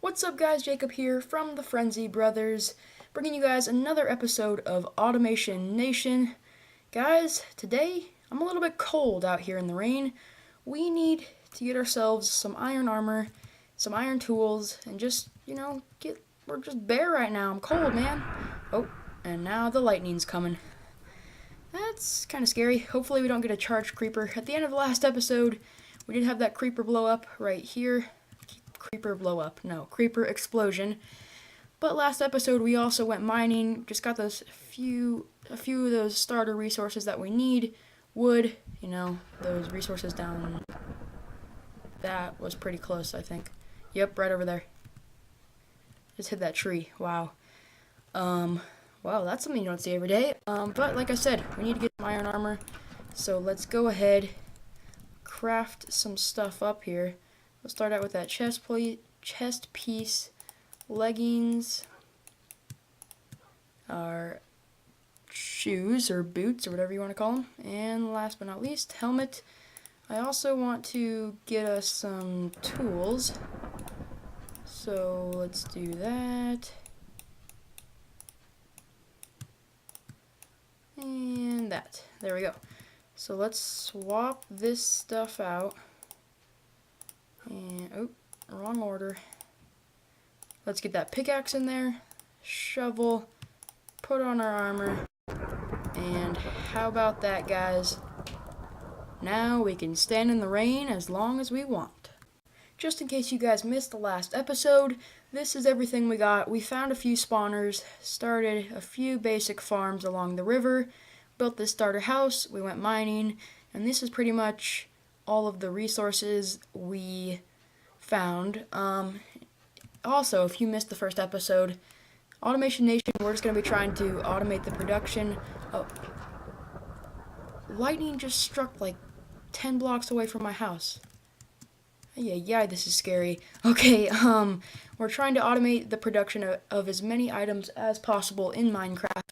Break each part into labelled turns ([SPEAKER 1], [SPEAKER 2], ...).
[SPEAKER 1] What's up guys, Jacob here from the Frenzy Brothers, bringing you guys another episode of Automation Nation. Guys, today I'm a little bit cold out here in the rain. We need to get ourselves some iron armor, some iron tools, and just, we're just bare right now. I'm cold, man. Oh, and now the lightning's coming. That's kind of scary. Hopefully we don't get a charged creeper. At the end of the last episode, we did have that creeper blow up right here. Creeper explosion. But last episode we also went mining, just got a few of those starter resources that we need. Wood, those resources down. That was pretty close, I think. Yep, right over there. Just hit that tree. Wow. Wow, that's something you don't see every day. But like I said, we need to get some iron armor. So let's go ahead, craft some stuff up here. We'll start out with that chest piece, leggings, our shoes or boots or whatever you want to call them, and last but not least, helmet. I also want to get us some tools, so let's do that. And that. There we go. So let's swap this stuff out. And, oh, wrong order. Let's get that pickaxe in there, shovel, put on our armor, and how about that, guys? Now we can stand in the rain as long as we want. Just in case you guys missed the last episode, this is everything we got. We found a few spawners, started a few basic farms along the river, built this starter house, we went mining, and this is pretty much all of the resources we found. Also, if you missed the first episode, Automation Nation, we're just going to be trying to automate the production. Oh, lightning just struck like 10 blocks away from my house. Yeah, this is scary. Okay, we're trying to automate the production of as many items as possible in Minecraft.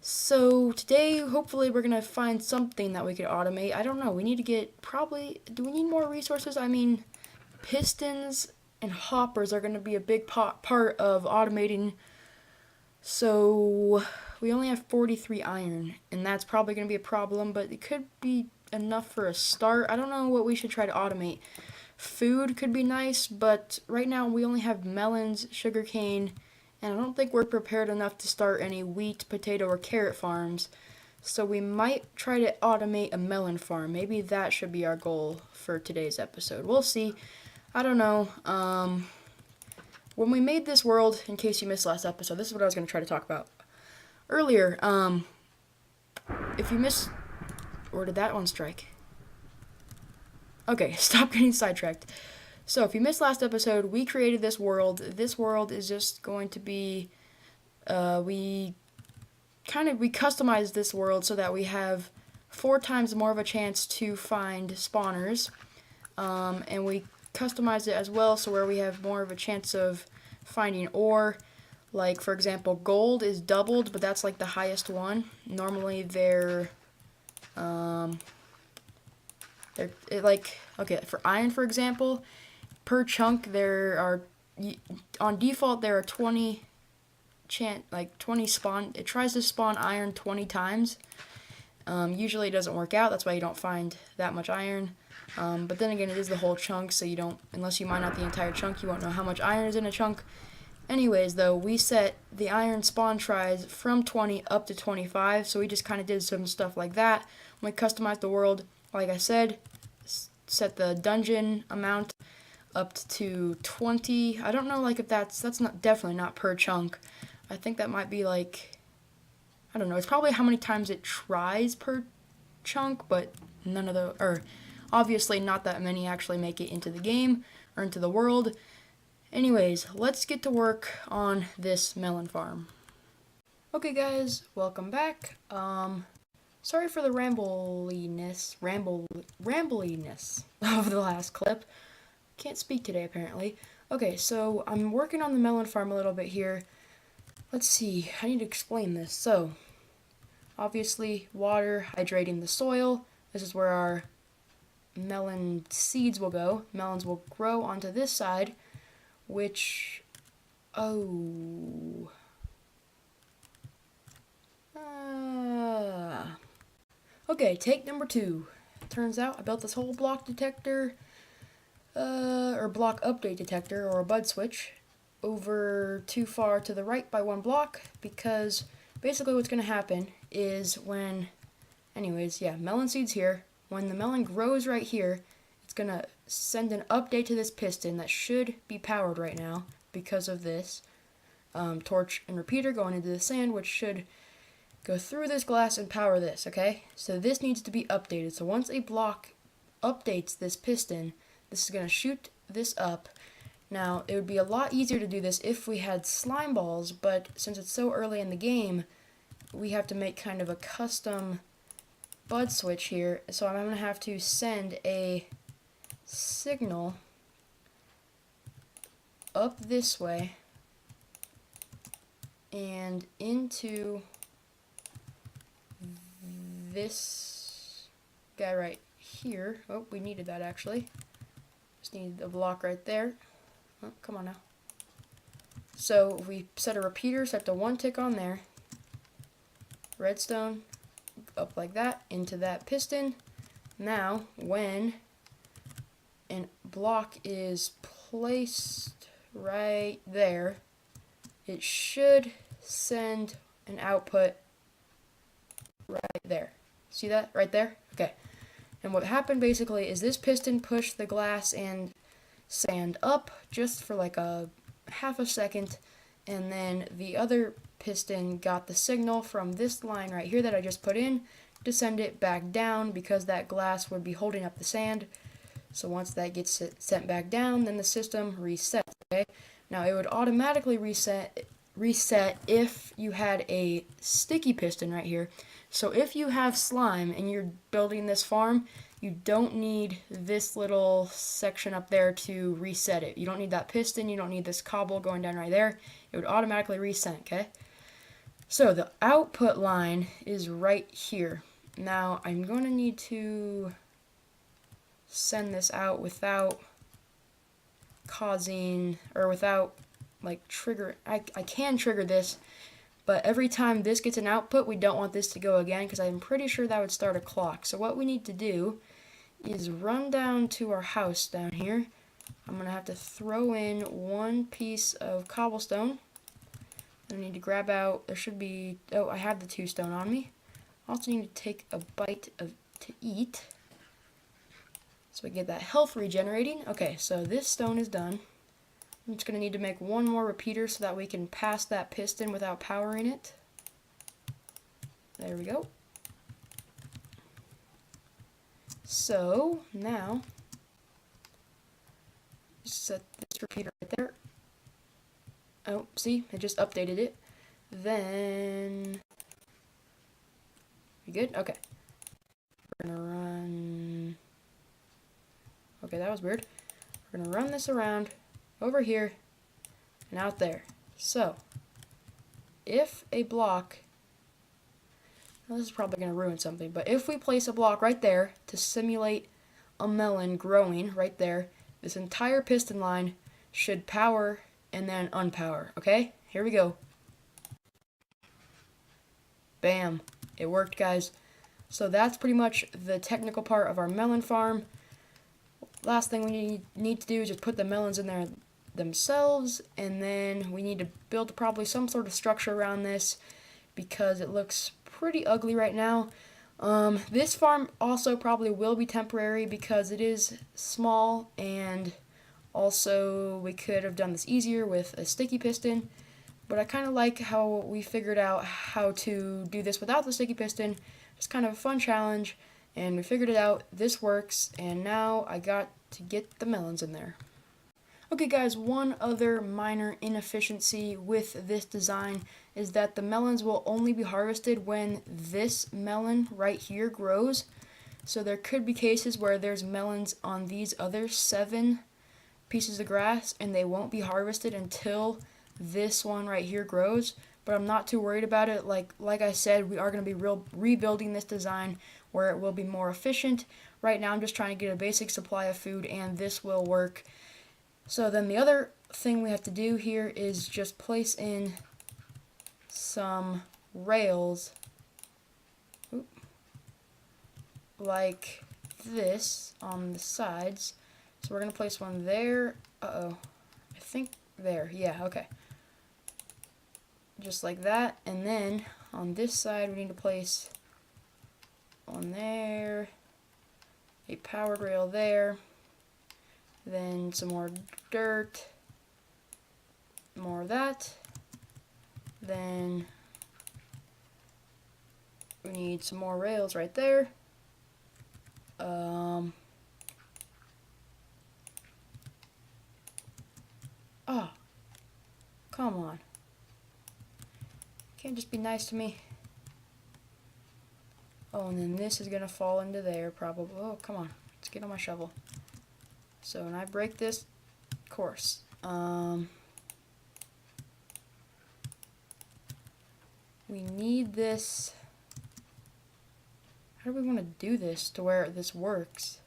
[SPEAKER 1] So today, hopefully, we're going to find something that we could automate. I don't know. We need to get do we need more resources? I mean, pistons and hoppers are going to be a big part of automating. So we only have 43 iron, and that's probably going to be a problem, but it could be enough for a start. I don't know what we should try to automate. Food could be nice, but right now we only have melons, sugarcane, and I don't think we're prepared enough to start any wheat, potato, or carrot farms. So we might try to automate a melon farm. Maybe that should be our goal for today's episode. We'll see. I don't know. When we made this world, in case you missed last episode, this is what I was going to try to talk about earlier. If you missed, or did that one strike? Okay, stop getting sidetracked. So if you missed last episode, we created this world. This world is just going to be, we customized this world so that we have 4 times more of a chance to find spawners, and we customized it as well so where we have more of a chance of finding ore. Like, for example, gold is doubled, but that's like the highest one. Normally okay, for iron, for example, per chunk on default there are 20 spawn. It tries to spawn iron 20 times. Usually it doesn't work out, that's why you don't find that much iron. But then again, it is the whole chunk, so unless you mine out the entire chunk, you won't know how much iron is in a chunk. Anyways, though, we set the iron spawn tries from 20 up to 25, so we just kind of did some stuff like that. When we customized the world, like I said, set the dungeon amount up to 20. I don't know, like, if that's definitely not per chunk. I think that might be like, I don't know, it's probably how many times it tries per chunk, but obviously not that many actually make it into the game or into the world. Anyways, let's get to work on this melon farm. Okay guys, welcome back. Sorry for the rambliness of the last clip. Can't speak today apparently. Okay, so I'm working on the melon farm a little bit here. Let's see, I need to explain this. So, obviously, water hydrating the soil. This is where our melon seeds will go. Melons will grow onto this side. which, oh, okay, take number 2. Turns out I built this whole block detector, or block update detector, or a bud switch, over too far to the right by 1 block, because basically what's going to happen is when, anyways, yeah, melon seeds here, when the melon grows right here, it's going to send an update to this piston that should be powered right now because of this torch and repeater going into the sand, which should go through this glass and power this, okay? So this needs to be updated. So once a block updates this piston, this is going to shoot this up. Now, it would be a lot easier to do this if we had slime balls, but since it's so early in the game, we have to make kind of a custom bud switch here. So I'm going to have to send a signal up this way and into this guy right here. Oh, we needed that actually. Just need a block right there. Oh, come on now. So if we set a repeater, set the 1 tick on there. Redstone up like that into that piston. Now, when a block is placed right there, it should send an output right there. See that right there? Okay. And what happened basically is this piston pushed the glass and sand up just for like a half a second, and then the other piston got the signal from this line right here that I just put in to send it back down, because that glass would be holding up the sand. So once that gets sent back down, then the system resets, okay? Now it would automatically reset if you had a sticky piston right here. So if you have slime and you're building this farm, you don't need this little section up there to reset it. You don't need that piston, you don't need this cobble going down right there. It would automatically reset, okay? So the output line is right here. Now I'm going to need to send this out without causing, or without like trigger. I can trigger this, but every time this gets an output, we don't want this to go again, because I'm pretty sure that would start a clock. So what we need to do is run down to our house down here. I'm going to have to throw in 1 piece of cobblestone. I need to grab out, there should be, oh, I have the 2 stone on me. I also need to take a bite to eat, so we get that health regenerating. Okay, so this stone is done. I'm just going to need to make 1 more repeater so that we can pass that piston without powering it. There we go. So, now, set this repeater right there. Oh, see, I just updated it. Then, we good? Okay. We're going to run, okay, that was weird. We're going to run this around over here and out there. So, if a block, well, this is probably going to ruin something, but if we place a block right there to simulate a melon growing right there, this entire piston line should power and then unpower, okay? Here we go. Bam. It worked, guys. So that's pretty much the technical part of our melon farm. Last thing we need to do is just put the melons in there themselves, and then we need to build probably some sort of structure around this, because it looks pretty ugly right now. This farm also probably will be temporary because it is small, and also we could have done this easier with a sticky piston, but I kind of like how we figured out how to do this without the sticky piston. It's kind of a fun challenge, and we figured it out. This works, and now I got to get the melons in there. Okay guys, one other minor inefficiency with this design is that the melons will only be harvested when this melon right here grows. So there could be cases where there's melons on these other 7 pieces of grass and they won't be harvested until this one right here grows. But I'm not too worried about it. Like I said, we are going to be rebuilding this design where it will be more efficient. Right now I'm just trying to get a basic supply of food, and this will work. So then the other thing we have to do here is just place in some rails like this on the sides. So we're going to place one there. I think there. Yeah, okay. Just like that. And then on this side we need to place one there, a powered rail there, then some more dirt, more of that, then we need some more rails right there. Oh, come on. Can't just be nice to me. Oh, and then this is gonna fall into there probably. Oh, come on. Let's get on my shovel. So when I break this course, we need this. How do we want to do this to where this works?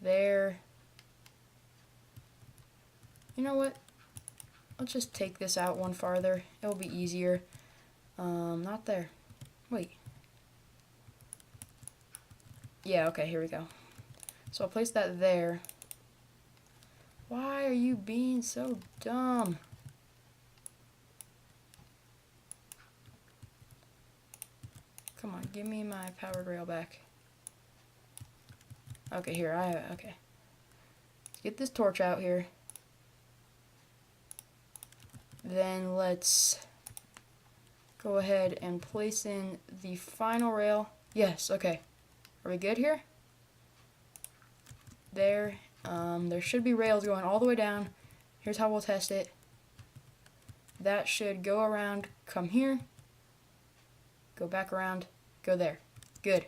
[SPEAKER 1] There. You know what? Let's just take this out one farther. It'll be easier. Not there. Wait. Yeah, okay, here we go. So I'll place that there. Why are you being so dumb? Come on, give me my powered rail back. Okay, here, okay. Let's get this torch out here. Then let's go ahead and place in the final rail. Yes, okay. Are we good here? There. There should be rails going all the way down. Here's how we'll test it. That should go around, come here, go back around, go there. Good.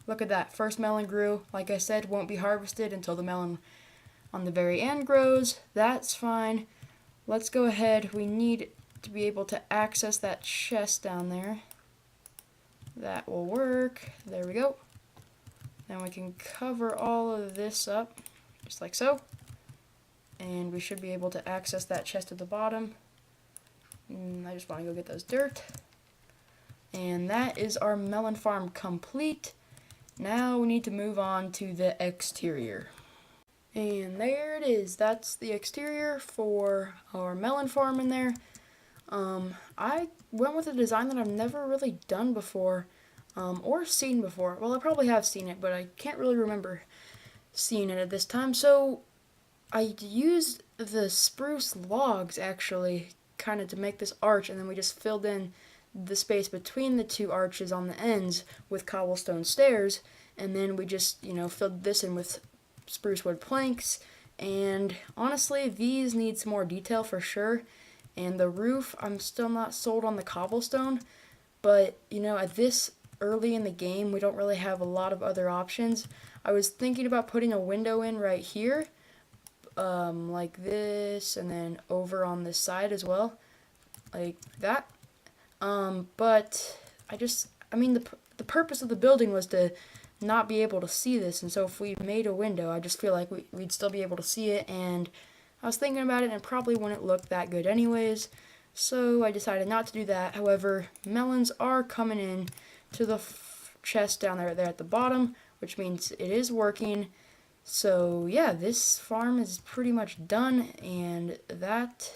[SPEAKER 1] Look at that. First melon grew. Like I said, won't be harvested until the melon on the very end grows. That's fine. Let's go ahead. We need to be able to access that chest down there. That will work. There we go. Then we can cover all of this up, just like so. And we should be able to access that chest at the bottom. I just want to go get those dirt. And that is our melon farm complete. Now we need to move on to the exterior. And there it is. That's the exterior for our melon farm in there. I went with a design that I've never really done before, or seen before. Well, I probably have seen it, but I can't really remember seeing it at this time. So I used the spruce logs actually kind of to make this arch, and then we just filled in the space between the two arches on the ends with cobblestone stairs, and then we just, filled this in with spruce wood planks. And honestly, these need some more detail for sure. And the roof, I'm still not sold on the cobblestone, but at this early in the game, we don't really have a lot of other options. I was thinking about putting a window in right here, like this, and then over on this side as well, like that. But the purpose of the building was to not be able to see this, and so if we made a window, I just feel like we'd still be able to see it, and I was thinking about it, and it probably wouldn't look that good anyways, so I decided not to do that. However, melons are coming in to the chest down there at the bottom, which means it is working. So yeah, this farm is pretty much done, and that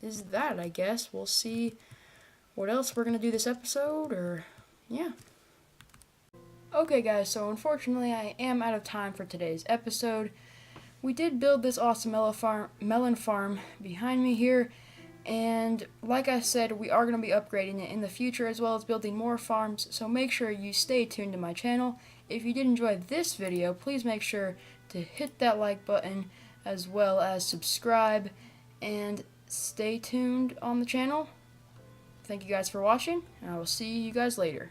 [SPEAKER 1] is that, I guess. We'll see what else we're going to do this episode, or yeah. Okay guys, so unfortunately I am out of time for today's episode. We did build this awesome melon farm behind me here, and like I said, we are going to be upgrading it in the future as well as building more farms, so make sure you stay tuned to my channel. If you did enjoy this video, please make sure to hit that like button as well as subscribe, and stay tuned on the channel. Thank you guys for watching, and I will see you guys later.